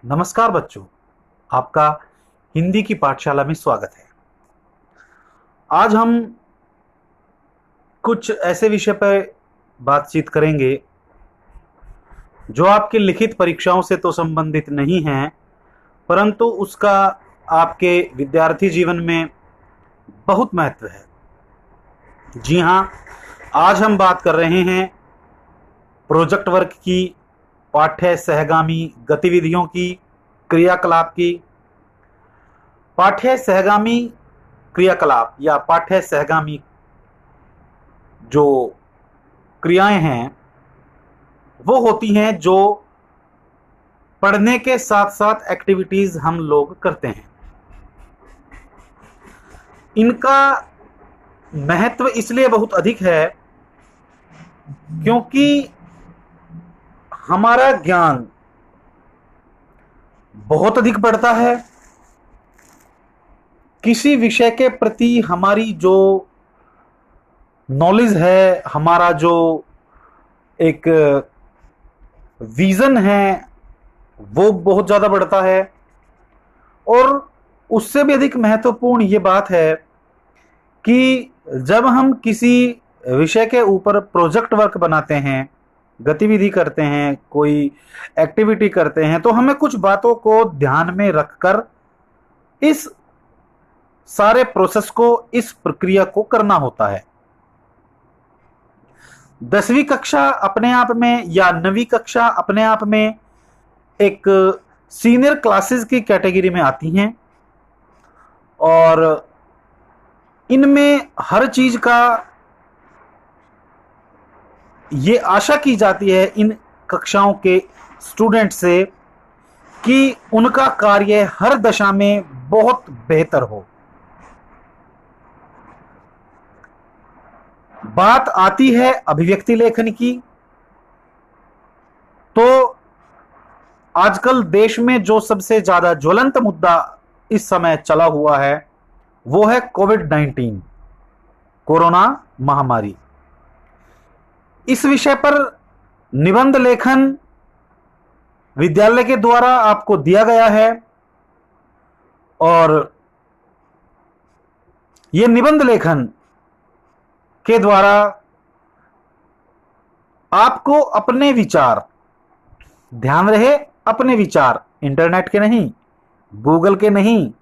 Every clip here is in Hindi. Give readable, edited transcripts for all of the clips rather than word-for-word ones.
नमस्कार बच्चों, आपका हिंदी की पाठशाला में स्वागत है। आज हम कुछ ऐसे विषय पर बातचीत करेंगे जो आपकी लिखित परीक्षाओं से तो संबंधित नहीं हैं, परंतु उसका आपके विद्यार्थी जीवन में बहुत महत्व है। जी हाँ, आज हम बात कर रहे हैं प्रोजेक्ट वर्क की, पाठ्य सहगामी गतिविधियों की, क्रियाकलाप की। पाठ्य सहगामी क्रियाकलाप या पाठ्य सहगामी जो क्रियाएं हैं वो होती हैं जो पढ़ने के साथ साथ एक्टिविटीज हम लोग करते हैं। इनका महत्व इसलिए बहुत अधिक है क्योंकि हमारा ज्ञान बहुत अधिक बढ़ता है। किसी विषय के प्रति हमारी जो नॉलेज है, हमारा जो एक विजन है वो बहुत ज़्यादा बढ़ता है। और उससे भी अधिक महत्वपूर्ण ये बात है कि जब हम किसी विषय के ऊपर प्रोजेक्ट वर्क बनाते हैं, गतिविधि करते हैं, कोई एक्टिविटी करते हैं, तो हमें कुछ बातों को ध्यान में रखकर इस सारे प्रोसेस को, इस प्रक्रिया को करना होता है। 10वीं कक्षा अपने आप में या 9वीं कक्षा अपने आप में एक सीनियर क्लासेस की कैटेगरी में आती हैं और इनमें हर चीज का ये आशा की जाती है इन कक्षाओं के स्टूडेंट से कि उनका कार्य हर दशा में बहुत बेहतर हो। बात आती है अभिव्यक्ति लेखन की, तो आजकल देश में जो सबसे ज्यादा ज्वलंत मुद्दा इस समय चला हुआ है वो है कोविड-19, कोरोना महामारी। इस विषय पर निबंध लेखन विद्यालय के द्वारा आपको दिया गया है और यह निबंध लेखन के द्वारा आपको अपने विचार, ध्यान रहे अपने विचार, इंटरनेट के नहीं, गूगल के नहीं,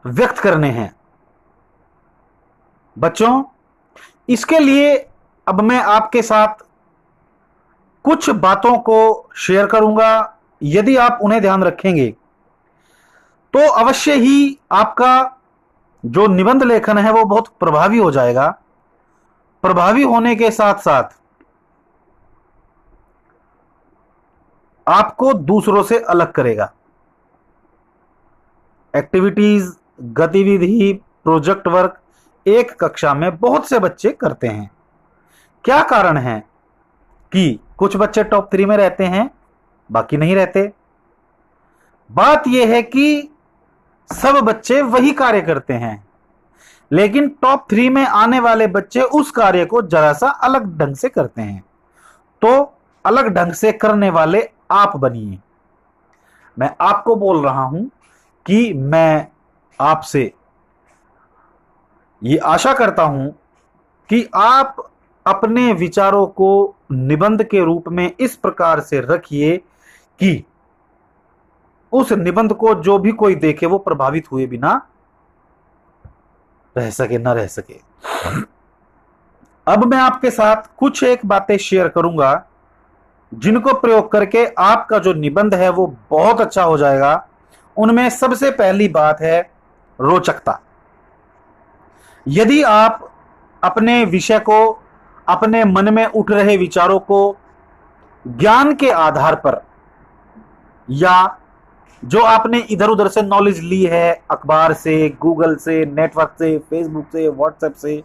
व्यक्त करने हैं। बच्चों, इसके लिए अब मैं आपके साथ कुछ बातों को शेयर करूंगा। यदि आप उन्हें ध्यान रखेंगे तो अवश्य ही आपका जो निबंध लेखन है वो बहुत प्रभावी हो जाएगा। प्रभावी होने के साथ साथ आपको दूसरों से अलग करेगा। एक्टिविटीज, गतिविधि, प्रोजेक्ट वर्क एक कक्षा में बहुत से बच्चे करते हैं। क्या कारण है कि कुछ बच्चे टॉप 3 में रहते हैं, बाकी नहीं रहते? बात यह है कि सब बच्चे वही कार्य करते हैं, लेकिन टॉप 3 में आने वाले बच्चे उस कार्य को जरा सा अलग ढंग से करते हैं। तो अलग ढंग से करने वाले आप बनिए। मैं आपको बोल रहा हूं कि मैं आपसे ये आशा करता हूं कि आप अपने विचारों को निबंध के रूप में इस प्रकार से रखिए कि उस निबंध को जो भी कोई देखे वो प्रभावित हुए बिना रह सके, न रह सके। अब मैं आपके साथ कुछ एक बातें शेयर करूंगा जिनको प्रयोग करके आपका जो निबंध है वो बहुत अच्छा हो जाएगा। उनमें सबसे पहली बात है रोचकता। यदि आप अपने विषय को, अपने मन में उठ रहे विचारों को ज्ञान के आधार पर या जो आपने इधर उधर से नॉलेज ली है, अखबार से, गूगल से, नेटवर्क से, फेसबुक से, व्हाट्सएप से,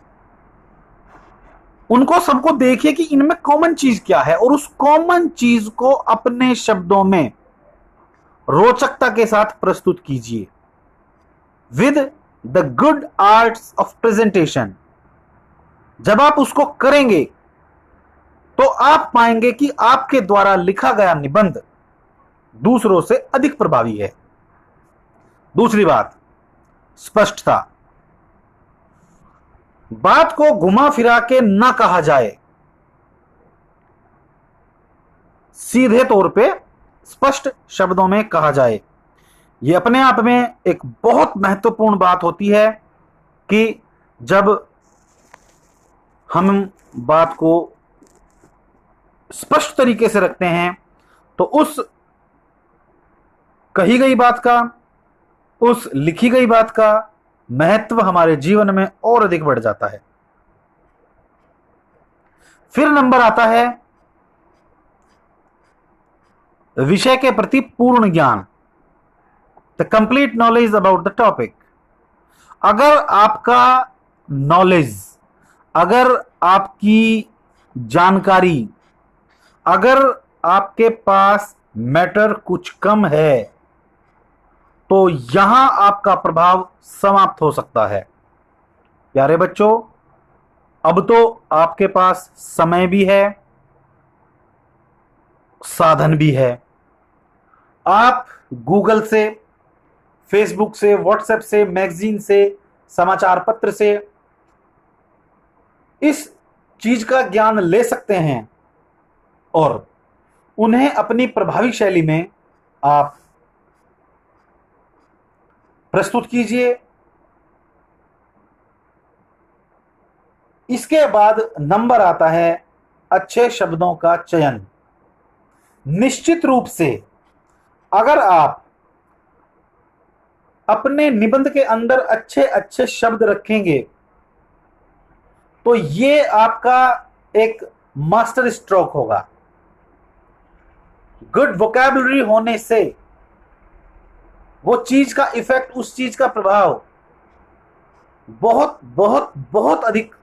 उनको सबको देखिए कि इनमें कॉमन चीज क्या है और उस कॉमन चीज को अपने शब्दों में रोचकता के साथ प्रस्तुत कीजिए with the good arts of presentation. जब आप उसको करेंगे तो आप पाएंगे कि आपके द्वारा लिखा गया निबंध दूसरों से अधिक प्रभावी है। दूसरी बात, स्पष्टता। बात को घुमा फिरा के ना कहा जाए, सीधे तौर पे स्पष्ट शब्दों में कहा जाए। यह अपने आप में एक बहुत महत्वपूर्ण बात होती है कि जब हम बात को स्पष्ट तरीके से रखते हैं तो उस कही गई बात का, उस लिखी गई बात का महत्व हमारे जीवन में और अधिक बढ़ जाता है। फिर नंबर आता है विषय के प्रति पूर्ण ज्ञान, the complete knowledge about the topic. अगर आपका नॉलेज, अगर आपकी जानकारी, अगर आपके पास मैटर कुछ कम है तो यहां आपका प्रभाव समाप्त हो सकता है। प्यारे बच्चों, अब तो आपके पास समय भी है, साधन भी है। आप गूगल से, फेसबुक से, व्हाट्सएप से, मैगजीन से, समाचार पत्र से इस चीज का ज्ञान ले सकते हैं और उन्हें अपनी प्रभावी शैली में आप प्रस्तुत कीजिए। इसके बाद नंबर आता है अच्छे शब्दों का चयन। निश्चित रूप से अगर आप अपने निबंध के अंदर अच्छे अच्छे शब्द रखेंगे तो ये आपका एक मास्टर स्ट्रोक होगा। गुड वोकैबुलरी होने से वो चीज का इफेक्ट, उस चीज का प्रभाव बहुत बहुत बहुत अधिक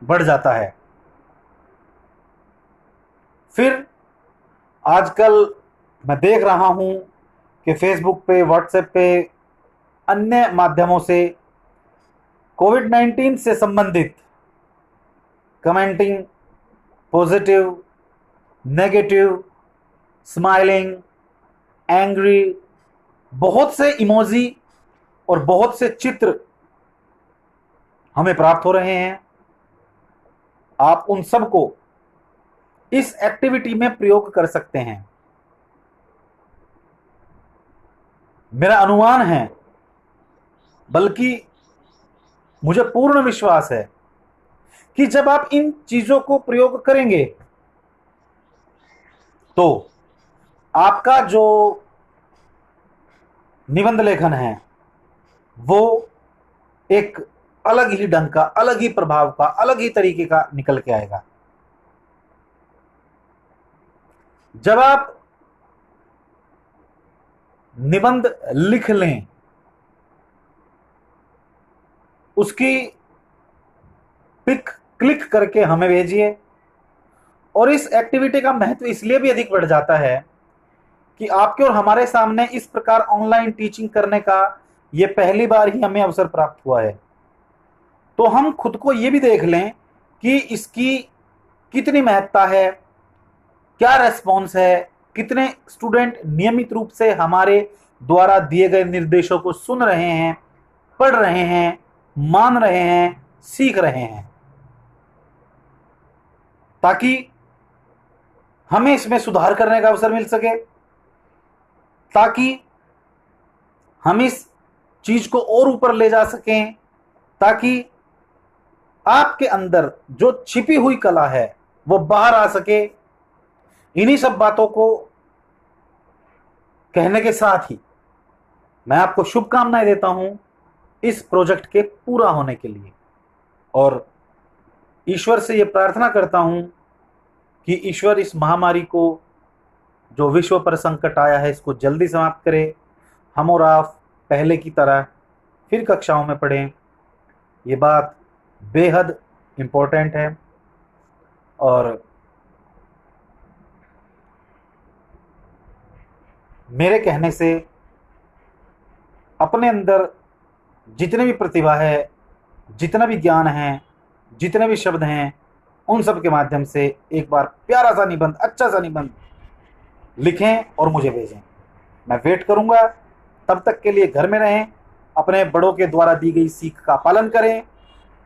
बढ़ जाता है। फिर आजकल मैं देख रहा हूं कि फेसबुक पे, व्हाट्सएप पे, अन्य माध्यमों से कोविड-19 से संबंधित commenting, positive, negative, smiling, angry, बहुत से इमोजी और बहुत से चित्र हमें प्राप्त हो रहे हैं। आप उन सब को इस एक्टिविटी में प्रयोग कर सकते हैं। मेरा अनुमान है, बल्कि मुझे पूर्ण विश्वास है कि जब आप इन चीजों को प्रयोग करेंगे तो आपका जो निबंध लेखन है वो एक अलग ही ढंग का, अलग ही प्रभाव का, अलग ही तरीके का निकल के आएगा। जब आप निबंध लिख लें, उसकी पिक क्लिक करके हमें भेजिए। और इस एक्टिविटी का महत्व इसलिए भी अधिक बढ़ जाता है कि आपके और हमारे सामने इस प्रकार ऑनलाइन टीचिंग करने का ये पहली बार ही हमें अवसर प्राप्त हुआ है। तो हम खुद को ये भी देख लें कि इसकी कितनी महत्ता है, क्या रेस्पॉन्स है, कितने स्टूडेंट नियमित रूप से हमारे द्वारा दिए गए निर्देशों को सुन रहे हैं, पढ़ रहे हैं, मान रहे हैं, सीख रहे हैं, ताकि हमें इसमें सुधार करने का अवसर मिल सके, ताकि हम इस चीज को और ऊपर ले जा सकें, ताकि आपके अंदर जो छिपी हुई कला है वो बाहर आ सके। इन्हीं सब बातों को कहने के साथ ही मैं आपको शुभकामनाएं देता हूं इस प्रोजेक्ट के पूरा होने के लिए, और ईश्वर से यह प्रार्थना करता हूं कि ईश्वर इस महामारी को, जो विश्व पर संकट आया है, इसको जल्दी समाप्त करे। हम और आप पहले की तरह फिर कक्षाओं में पढ़ें। ये बात बेहद इम्पोर्टेंट है। और मेरे कहने से अपने अंदर जितने भी प्रतिभा है, जितना भी ज्ञान है, जितने भी शब्द हैं, उन सब के माध्यम से एक बार प्यारा सा निबंध, अच्छा सा निबंध लिखें और मुझे भेजें। मैं वेट करूंगा। तब तक के लिए घर में रहें, अपने बड़ों के द्वारा दी गई सीख का पालन करें।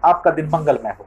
आपका दिन मंगलमय हो।